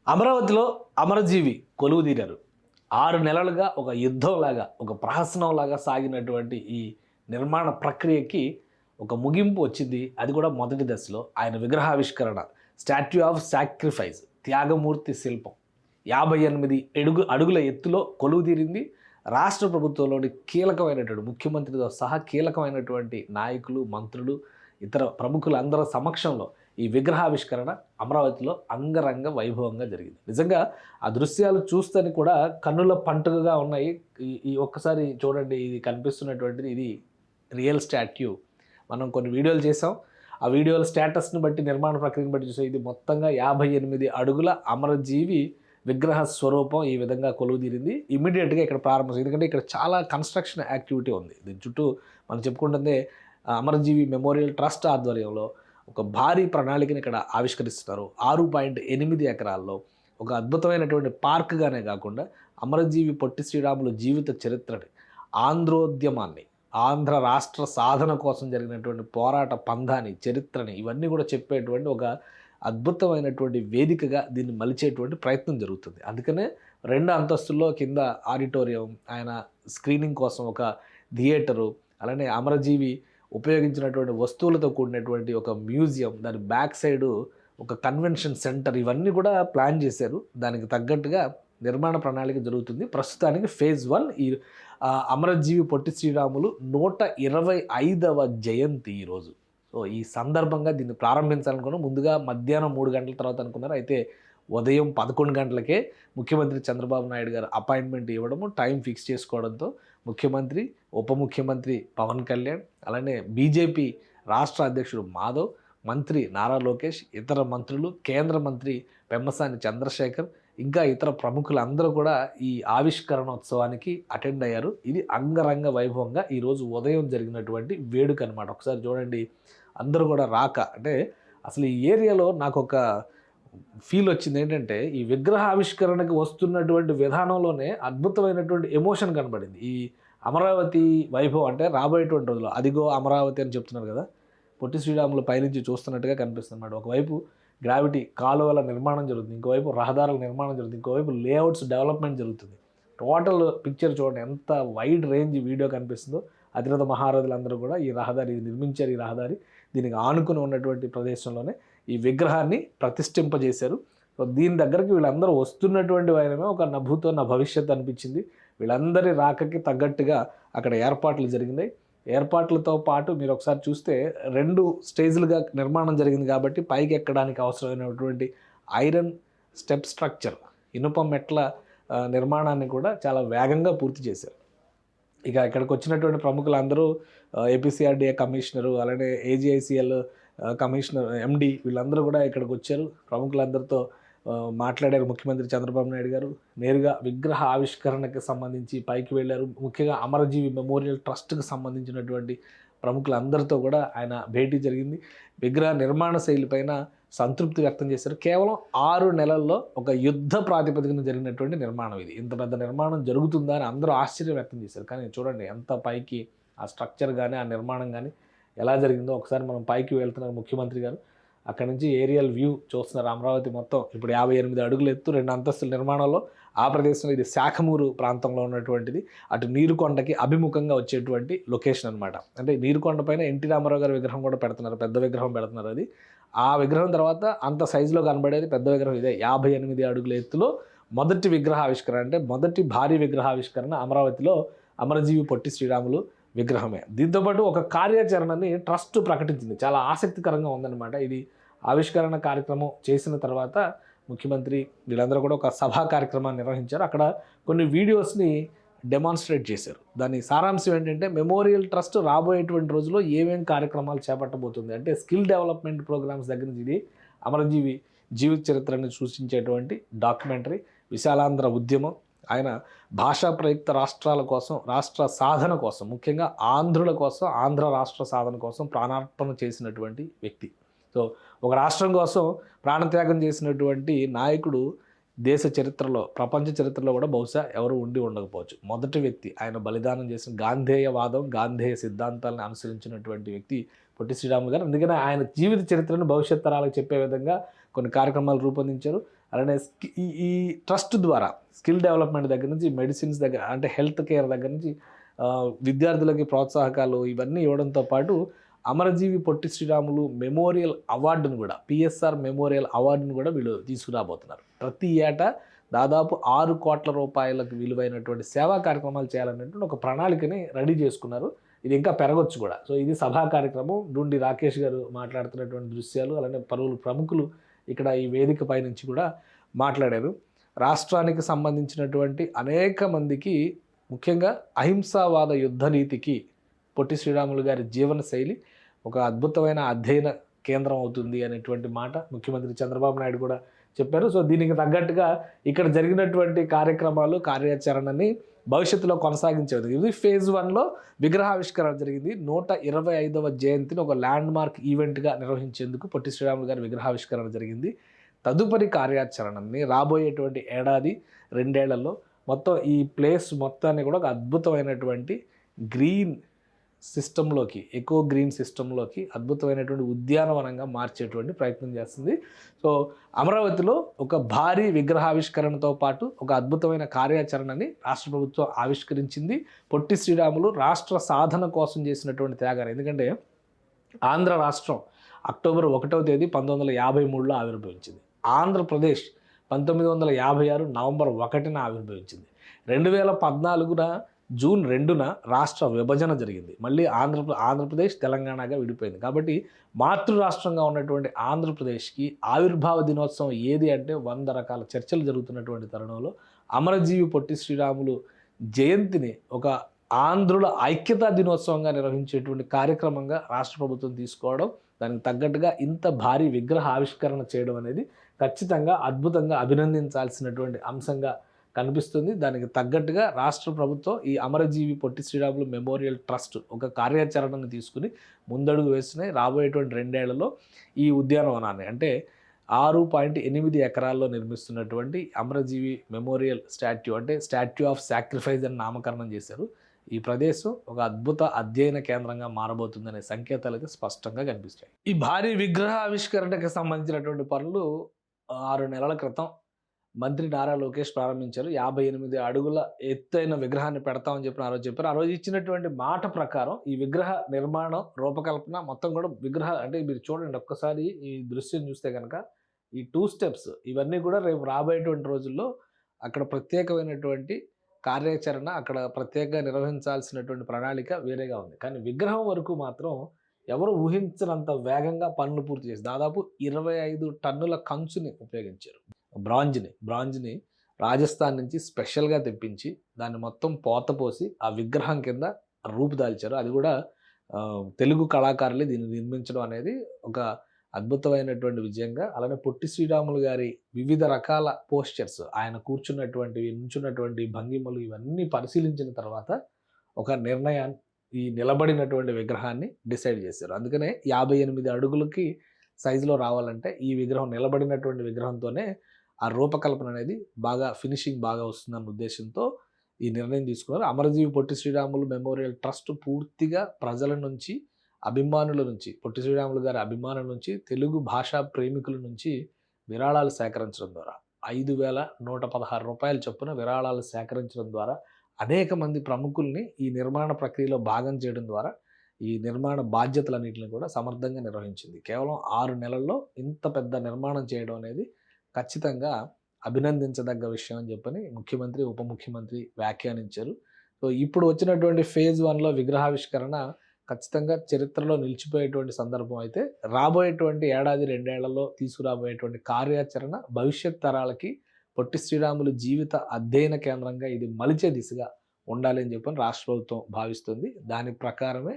అమరావతిలో అమరజీవి కొలువుదీరారు. 6 నెలలుగా ఒక యుద్ధంలాగా, ఒక ప్రహసనంలాగా సాగినటువంటి ఈ నిర్మాణ ప్రక్రియకి ఒక ముగింపు వచ్చింది. అది కూడా మొదటి దశలో ఆయన విగ్రహావిష్కరణ, స్టాట్యూ ఆఫ్ సాక్రిఫైస్, త్యాగమూర్తి శిల్పం 58 అడుగుల ఎత్తులో కొలువుదీరింది. రాష్ట్ర ప్రభుత్వంలోని కీలకమైనటువంటి ముఖ్యమంత్రితో సహా కీలకమైనటువంటి నాయకులు, మంత్రులు, ఇతర ప్రముఖులందరి సమక్షంలో ఈ విగ్రహావిష్కరణ అమరావతిలో అంగరంగ వైభవంగా జరిగింది. నిజంగా ఆ దృశ్యాలు చూస్తేనే కూడా కన్నుల పండుగగా ఉన్నాయి. ఈ ఒక్కసారి చూడండి, ఇది కనిపిస్తున్నటువంటిది ఇది రియల్ స్టాట్యూ. మనం కొన్ని వీడియోలు చేసాం. ఆ వీడియోల స్టేటస్ని బట్టి, నిర్మాణ ప్రక్రియను బట్టి చూసాం. ఇది మొత్తంగా 58 అడుగుల అమరజీవి విగ్రహ స్వరూపం ఈ విధంగా కొలువుదీరింది. ఇమ్మీడియట్గా ఇక్కడ ప్రారంభం. ఎందుకంటే ఇక్కడ చాలా కన్స్ట్రక్షన్ యాక్టివిటీ ఉంది. దీని చుట్టూ మనం చెప్పుకుంటుందే అమరజీవి మెమోరియల్ ట్రస్ట్ ఆధ్వర్యంలో ఒక భారీ ప్రణాళికని ఇక్కడ ఆవిష్కరిస్తున్నారు. 6.8 ఎకరాల్లో ఒక అద్భుతమైనటువంటి పార్క్గానే కాకుండా అమరజీవి పొట్టి శ్రీరాములు జీవిత చరిత్రని, ఆంధ్రోద్యమాన్ని, ఆంధ్ర రాష్ట్ర సాధన కోసం జరిగినటువంటి పోరాట పంధాన్ని, చరిత్రని ఇవన్నీ కూడా చెప్పేటువంటి ఒక అద్భుతమైనటువంటి వేదికగా దీన్ని మలిచేటువంటి ప్రయత్నం జరుగుతుంది. అందుకనే 2 అంతస్తుల్లో కింద ఆడిటోరియం, ఆయన స్క్రీనింగ్ కోసం ఒక థియేటరు, అలానే అమరజీవి ఉపయోగించినటువంటి వస్తువులతో కూడినటువంటి ఒక మ్యూజియం, దాని బ్యాక్ సైడు ఒక కన్వెన్షన్ సెంటర్, ఇవన్నీ కూడా ప్లాన్ చేశారు. దానికి తగ్గట్టుగా నిర్మాణ ప్రణాళిక జరుగుతుంది. ప్రస్తుతానికి ఫేజ్ 1 ఈ అమరజీవి పొట్టి శ్రీరాములు 125వ జయంతి ఈరోజు. సో ఈ సందర్భంగా దీన్ని ప్రారంభించాలనుకున్నాం. ముందుగా మధ్యాహ్నం 3 గంటల తర్వాత అనుకున్నారు. అయితే ఉదయం 11 గంటలకే ముఖ్యమంత్రి చంద్రబాబు నాయుడు గారు అపాయింట్మెంట్ ఇవ్వడము, టైం ఫిక్స్ చేసుకోవడంతో ముఖ్యమంత్రి, ఉప ముఖ్యమంత్రి పవన్ కళ్యాణ్, అలానే బీజేపీ రాష్ట్ర అధ్యక్షుడు మాధవ్, మంత్రి నారా లోకేష్, ఇతర మంత్రులు, కేంద్ర మంత్రి పెమ్మసాని చంద్రశేఖర్, ఇంకా ఇతర ప్రముఖులందరూ కూడా ఈ ఆవిష్కరణోత్సవానికి అటెండ్ అయ్యారు. ఇది అంగరంగ వైభవంగా ఈరోజు ఉదయం జరిగినటువంటి వేడుక అనమాట. ఒకసారి చూడండి, అందరూ కూడా రాక, అంటే అసలు ఈ ఏరియాలో నాకు ఒక ఫీల్ వచ్చింది ఏంటంటే, ఈ విగ్రహ ఆవిష్కరణకి వస్తున్నటువంటి విధానంలోనే అద్భుతమైనటువంటి ఎమోషన్ కనబడింది. ఈ అమరావతి వైభవం అంటే రాబోయేటువంటి రోజుల్లో అదిగో అమరావతి అని చెప్తున్నారు కదా, పొట్టి శ్రీరాములు పైనుంచి చూస్తున్నట్టుగా కనిపిస్తుంది అన్నమాట. ఒకవైపు గ్రావిటీ కాలువల నిర్మాణం జరుగుతుంది, ఇంకోవైపు రహదారుల నిర్మాణం జరుగుతుంది, ఇంకోవైపు లేఅవుట్స్ డెవలప్మెంట్ జరుగుతుంది. టోటల్ పిక్చర్ చూడండి, ఎంత వైడ్ రేంజ్ వీడియో కనిపిస్తుందో. అతిరథ మహారథులందరూ కూడా ఈ రహదారి నిర్మించారు. ఈ రహదారి దీనికి ఆనుకుని ఉన్నటువంటి ప్రదేశంలోనే ఈ విగ్రహాన్ని ప్రతిష్ఠింపజేశారు. సో దీని దగ్గరికి వీళ్ళందరూ వస్తున్నటువంటి వారమే ఒక నభూతో నా భవిష్యత్ అనిపించింది. వీళ్ళందరి రాకకి తగ్గట్టుగా అక్కడ ఏర్పాట్లు జరిగినాయి. ఏర్పాట్లతో పాటు మీరు ఒకసారి చూస్తే 2 స్టేజ్లుగా నిర్మాణం జరిగింది కాబట్టి పైకి ఎక్కడానికి అవసరమైనటువంటి ఐరన్ స్టెప్ స్ట్రక్చర్, ఇనుప మెట్ల నిర్మాణాన్ని కూడా చాలా వేగంగా పూర్తి చేశారు. ఇక ఇక్కడికి వచ్చినటువంటి ప్రముఖులందరూ ఏపీసీఆర్డీఏ కమిషనరు, అలానే ఏజీఐసీఎల్ కమిషనర్, ఎండి, వీళ్ళందరూ కూడా ఇక్కడికి వచ్చారు. ప్రముఖులందరితో మాట్లాడారు ముఖ్యమంత్రి చంద్రబాబు నాయుడు గారు. నేరుగా విగ్రహ ఆవిష్కరణకి సంబంధించి పైకి వెళ్ళారు. ముఖ్యంగా అమరజీవి మెమోరియల్ ట్రస్ట్కి సంబంధించినటువంటి ప్రముఖులందరితో కూడా ఆయన భేటీ జరిగింది. విగ్రహ నిర్మాణ శైలిపైన సంతృప్తి వ్యక్తం చేశారు. కేవలం 6 నెలల్లో ఒక యుద్ధ ప్రాతిపదికన జరిగినటువంటి నిర్మాణం ఇది. ఇంత పెద్ద నిర్మాణం జరుగుతుందా అని అందరూ ఆశ్చర్యం వ్యక్తం చేశారు. కానీ చూడండి, ఎంత పైకి ఆ స్ట్రక్చర్ కానీ, ఆ నిర్మాణం కానీ ఎలా జరిగిందో. ఒకసారి మనం పైకి వెళ్తున్నారు ముఖ్యమంత్రి గారు. అక్కడ నుంచి ఏరియల్ వ్యూ చూస్తున్నారు. అమరావతి మొత్తం ఇప్పుడు 58 అడుగుల ఎత్తు, 2 అంతస్తుల నిర్మాణంలో. ఆ ప్రదేశంలో ఇది శాఖమూరు ప్రాంతంలో ఉన్నటువంటిది. అటు నీరుకొండకి అభిముఖంగా వచ్చేటువంటి లొకేషన్ అనమాట. అంటే నీరుకొండ పైన ఎన్టీ రామారావు గారి విగ్రహం కూడా పెడుతున్నారు, పెద్ద విగ్రహం పెడుతున్నారు. అది ఆ విగ్రహం తర్వాత అంత సైజులో కనబడేది పెద్ద విగ్రహం ఇదే. 58 అడుగుల ఎత్తులో మొదటి విగ్రహావిష్కరణ, అంటే మొదటి భారీ విగ్రహావిష్కరణ అమరావతిలో అమరజీవి పొట్టి శ్రీరాములు విగ్రహమే. దీంతోపాటు ఒక కార్యాచరణని ట్రస్ట్ ప్రకటించింది. చాలా ఆసక్తికరంగా ఉందన్నమాట. ఇది ఆవిష్కరణ కార్యక్రమం చేసిన తర్వాత ముఖ్యమంత్రి వీళ్ళందరూ కూడా ఒక సభా కార్యక్రమాన్ని నిర్వహించారు. అక్కడ కొన్ని వీడియోస్ని డెమాన్స్ట్రేట్ చేశారు. దాని సారాంశం ఏంటంటే, మెమోరియల్ ట్రస్ట్ రాబోయేటువంటి రోజుల్లో ఏమేం కార్యక్రమాలు చేపట్టబోతుంది అంటే, స్కిల్ డెవలప్మెంట్ ప్రోగ్రామ్స్ దగ్గర నుంచి ఇది అమరజీవి జీవిత చరిత్రని సూచించేటువంటి డాక్యుమెంటరీ, విశాలాంధ్ర ఉద్యమం, ఆయన భాషా ప్రయుక్త రాష్ట్రాల కోసం, రాష్ట్ర సాధన కోసం, ముఖ్యంగా ఆంధ్రుల కోసం, ఆంధ్ర రాష్ట్ర సాధన కోసం ప్రాణార్పణ చేసినటువంటి వ్యక్తి. సో ఒక రాష్ట్రం కోసం ప్రాణత్యాగం చేసినటువంటి నాయకుడు దేశ చరిత్రలో, ప్రపంచ చరిత్రలో కూడా బహుశా ఎవరు ఉండి ఉండకపోవచ్చు. మొదటి వ్యక్తి, ఆయన బలిదానం చేసిన గాంధేయవాదం, గాంధేయ సిద్ధాంతాలను అనుసరించినటువంటి వ్యక్తి పొట్టి శ్రీరాములు గారు. అందుకనే ఆయన జీవిత చరిత్రను భవిష్యత్ తరాలకు చెప్పే విధంగా కొన్ని కార్యక్రమాలు రూపొందించారు. అలానే ఈ ట్రస్ట్ ద్వారా స్కిల్ డెవలప్మెంట్ దగ్గర నుంచి మెడిసిన్స్ దగ్గర అంటే హెల్త్ కేర్ దగ్గర నుంచి విద్యార్థులకి ప్రోత్సాహకాలు ఇవన్నీ ఇవ్వడంతో పాటు అమరజీవి పొట్టి శ్రీరాములు మెమోరియల్ అవార్డును కూడా పిఎస్ఆర్ మెమోరియల్ అవార్డును కూడా వీళ్ళు తీసుకురాబోతున్నారు. ప్రతి ఏటా దాదాపు 6 కోట్ల రూపాయలకు విలువైనటువంటి సేవా కార్యక్రమాలు చేయాలనేటువంటి ఒక ప్రణాళికని రెడీ చేసుకున్నారు. ఇది ఇంకా పెరగొచ్చు కూడా. సో ఇది సభా కార్యక్రమం. డుండి రాకేష్ గారు మాట్లాడుతున్నటువంటి దృశ్యాలు, అలానే పలువురు ప్రముఖులు ఇక్కడ ఈ వేదిక పై నుంచి కూడా మాట్లాడారు. రాష్ట్రానికి సంబంధించినటువంటి అనేక మందికి, ముఖ్యంగా అహింసావాద యుద్ధ నీతికి పొట్టి శ్రీరాములు గారి జీవన శైలి ఒక అద్భుతమైన అధ్యయన కేంద్రం అవుతుంది అనేటువంటి మాట ముఖ్యమంత్రి చంద్రబాబు నాయుడు కూడా చెప్పారు. సో దీనికి తగ్గట్టుగా ఇక్కడ జరిగినటువంటి కార్యక్రమాలు, కార్యాచరణని భవిష్యత్తులో కొనసాగించేది. ఇది ఫేజ్ 1లో విగ్రహావిష్కరణ జరిగింది. 125వ జయంతిని ఒక ల్యాండ్ మార్క్ ఈవెంట్గా నిర్వహించేందుకు పొట్టి శ్రీరాములు గారి విగ్రహావిష్కరణ జరిగింది. తదుపరి కార్యాచరణని రాబోయేటువంటి ఏడాది 2 ఏళ్లలో మొత్తం ఈ ప్లేస్ మొత్తాన్ని కూడా ఒక అద్భుతమైనటువంటి గ్రీన్ సిస్టంలోకి, ఎకో గ్రీన్ సిస్టంలోకి అద్భుతమైనటువంటి ఉద్యానవనంగా మార్చేటువంటి ప్రయత్నం చేస్తుంది. సో అమరావతిలో ఒక భారీ విగ్రహావిష్కరణతో పాటు ఒక అద్భుతమైన కార్యాచరణని రాష్ట్ర ప్రభుత్వం ఆవిష్కరించింది. పొట్టి శ్రీరాములు రాష్ట్ర సాధన కోసం చేసినటువంటి త్యాగాలు. ఎందుకంటే ఆంధ్ర రాష్ట్రం అక్టోబర్ 1వ తేదీ 1953లో ఆవిర్భవించింది. ఆంధ్రప్రదేశ్ 1956 నవంబర్ 1న ఆవిర్భవించింది. 2014న జూన్ 2న రాష్ట్ర విభజన జరిగింది. మళ్ళీ ఆంధ్రప్రదేశ్ తెలంగాణగా విడిపోయింది. కాబట్టి మాతృ రాష్ట్రంగా ఉన్నటువంటి ఆంధ్రప్రదేశ్కి ఆవిర్భావ దినోత్సవం ఏది అంటే 100 రకాల చర్చలు జరుగుతున్నటువంటి తరుణంలో అమరజీవి పొట్టి శ్రీరాములు జయంతిని ఒక ఆంధ్రుల ఐక్యతా దినోత్సవంగా నిర్వహించేటువంటి కార్యక్రమంగా రాష్ట్ర ప్రభుత్వం తీసుకోవడం, దానికి తగ్గట్టుగా ఇంత భారీ విగ్రహ ఆవిష్కరణ చేయడం అనేది ఖచ్చితంగా అద్భుతంగా అభినందించాల్సినటువంటి అంశంగా కనిపిస్తుంది. దానికి తగ్గట్టుగా రాష్ట్ర ప్రభుత్వం ఈ అమరజీవి పొట్టి శ్రీరాములు మెమోరియల్ ట్రస్ట్ ఒక కార్యాచరణను తీసుకుని ముందడుగు వేస్తున్నాయి. రాబోయేటువంటి 2 ఏళ్లలో ఈ ఉద్యానవనాన్ని అంటే 6.8 ఎకరాల్లో నిర్మిస్తున్నటువంటి అమరజీవి మెమోరియల్ స్టాట్యూ అంటే స్టాట్యూ ఆఫ్ సాక్రిఫైస్ అని నామకరణం చేశారు. ఈ ప్రదేశం ఒక అద్భుత అధ్యయన కేంద్రంగా మారబోతుందనే సంకేతాలు అయితే స్పష్టంగా కనిపిస్తాయి. ఈ భారీ విగ్రహ ఆవిష్కరణకు సంబంధించినటువంటి పనులు 6 నెలల క్రితం మంత్రి నారా లోకేష్ ప్రారంభించారు. 58 అడుగుల ఎత్తైన విగ్రహాన్ని పెడతామని చెప్పిన ఆ రోజు చెప్పారు. ఆ రోజు ఇచ్చినటువంటి మాట ప్రకారం ఈ విగ్రహ నిర్మాణం, రూపకల్పన మొత్తం కూడా విగ్రహ అంటే మీరు చూడండి ఒక్కసారి ఈ దృశ్యం చూస్తే కనుక ఈ 2 స్టెప్స్ ఇవన్నీ కూడా రేపు రాబోయేటువంటి రోజుల్లో అక్కడ ప్రత్యేకమైనటువంటి కార్యాచరణ, అక్కడ ప్రత్యేకంగా నిర్వహించాల్సినటువంటి ప్రణాళిక వేరేగా ఉంది. కానీ విగ్రహం వరకు మాత్రం ఎవరు ఊహించినంత వేగంగా పనులు పూర్తి చేసి దాదాపు 25 టన్నుల కంచుని ఉపయోగించారు. బ్రాంజ్ని రాజస్థాన్ నుంచి స్పెషల్గా తెప్పించి దాన్ని మొత్తం పోత పోసి ఆ విగ్రహం కింద రూపుదాల్చారు. అది కూడా తెలుగు కళాకారులే దీన్ని నిర్మించడం అనేది ఒక అద్భుతమైనటువంటి విజయంగా. అలానే పొట్టి శ్రీరాములు గారి వివిధ రకాల పోస్చర్స్, ఆయన కూర్చున్నటువంటివి, నుంచున్నటువంటి భంగిమలు ఇవన్నీ పరిశీలించిన తర్వాత ఒక నిర్ణయాన్ని, ఈ నిలబడినటువంటి విగ్రహాన్ని డిసైడ్ చేశారు. అందుకనే 58 అడుగులకి సైజులో రావాలంటే ఈ విగ్రహం నిలబడినటువంటి విగ్రహంతోనే ఆ రూపకల్పన అనేది బాగా ఫినిషింగ్ బాగా వస్తుందన్న ఉద్దేశంతో ఈ నిర్ణయం తీసుకున్నారు. అమరజీవి పొట్టి శ్రీరాములు మెమోరియల్ ట్రస్ట్ పూర్తిగా ప్రజల నుంచి, అభిమానుల నుంచి, పొట్టి శ్రీరాములు గారి అభిమానుల నుంచి, తెలుగు భాషా ప్రేమికుల నుంచి విరాళాలు సేకరించడం ద్వారా 5,116 రూపాయల చొప్పున విరాళాలు సేకరించడం ద్వారా అనేక మంది ప్రముఖుల్ని ఈ నిర్మాణ ప్రక్రియలో భాగం చేయడం ద్వారా ఈ నిర్మాణ బాధ్యతలన్నింటిని కూడా సమర్థంగా నిర్వహించింది. కేవలం 6 నెలల్లో ఇంత పెద్ద నిర్మాణం చేయడం అనేది ఖచ్చితంగా అభినందించదగ్గ విషయం అని చెప్పని ముఖ్యమంత్రి, ఉప ముఖ్యమంత్రి వ్యాఖ్యానించారు. సో ఇప్పుడు వచ్చినటువంటి ఫేజ్ 1లో విగ్రహావిష్కరణ ఖచ్చితంగా చరిత్రలో నిలిచిపోయేటువంటి సందర్భం అయితే రాబోయేటువంటి ఏడాది 2 ఏళ్లలో తీసుకురాబోయేటువంటి కార్యాచరణ భవిష్యత్ తరాలకి పొట్టి శ్రీరాములు జీవిత అధ్యయన కేంద్రంగా ఇది మలిచే దిశగా ఉండాలి అని చెప్పని రాష్ట్ర ప్రభుత్వం భావిస్తుంది. దాని ప్రకారమే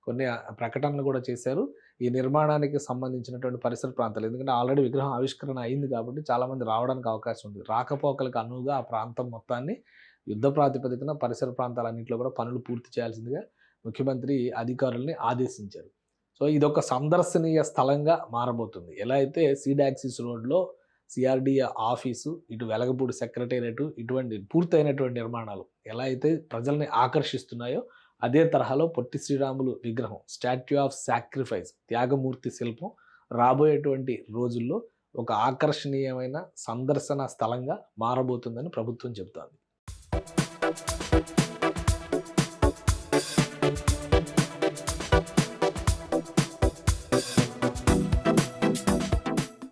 కొన్ని ప్రకటనలు కూడా చేశారు. ఈ నిర్మాణానికి సంబంధించినటువంటి పరిసర ప్రాంతాలు, ఎందుకంటే ఆల్రెడీ విగ్రహం ఆవిష్కరణ అయింది కాబట్టి చాలామంది రావడానికి అవకాశం ఉంది. రాకపోకలకు అనువుగా ఆ ప్రాంతం మొత్తాన్ని యుద్ధ ప్రాతిపదికన పరిసర ప్రాంతాలన్నింటిలో కూడా పనులు పూర్తి చేయాల్సిందిగా ముఖ్యమంత్రి అధికారుల్ని ఆదేశించారు. సో ఇదొక సందర్శనీయ స్థలంగా మారబోతుంది. ఎలా అయితే సీడాక్సిస్ రోడ్లో సిఆర్డిఏ ఆఫీసు, ఇటు వెలగపూడి సెక్రటేరియట్, ఇటువంటి పూర్తయినటువంటి నిర్మాణాలు ఎలా అయితే ప్రజల్ని ఆకర్షిస్తున్నాయో అదే తరహాలో పొట్టి శ్రీరాములు విగ్రహం స్టాట్యూ ఆఫ్ సాక్రిఫైస్, త్యాగమూర్తి శిల్పం రాబోయేటువంటి రోజుల్లో ఒక ఆకర్షణీయమైన సందర్శన స్థలంగా మారబోతుందని ప్రభుత్వం చెబుతోంది.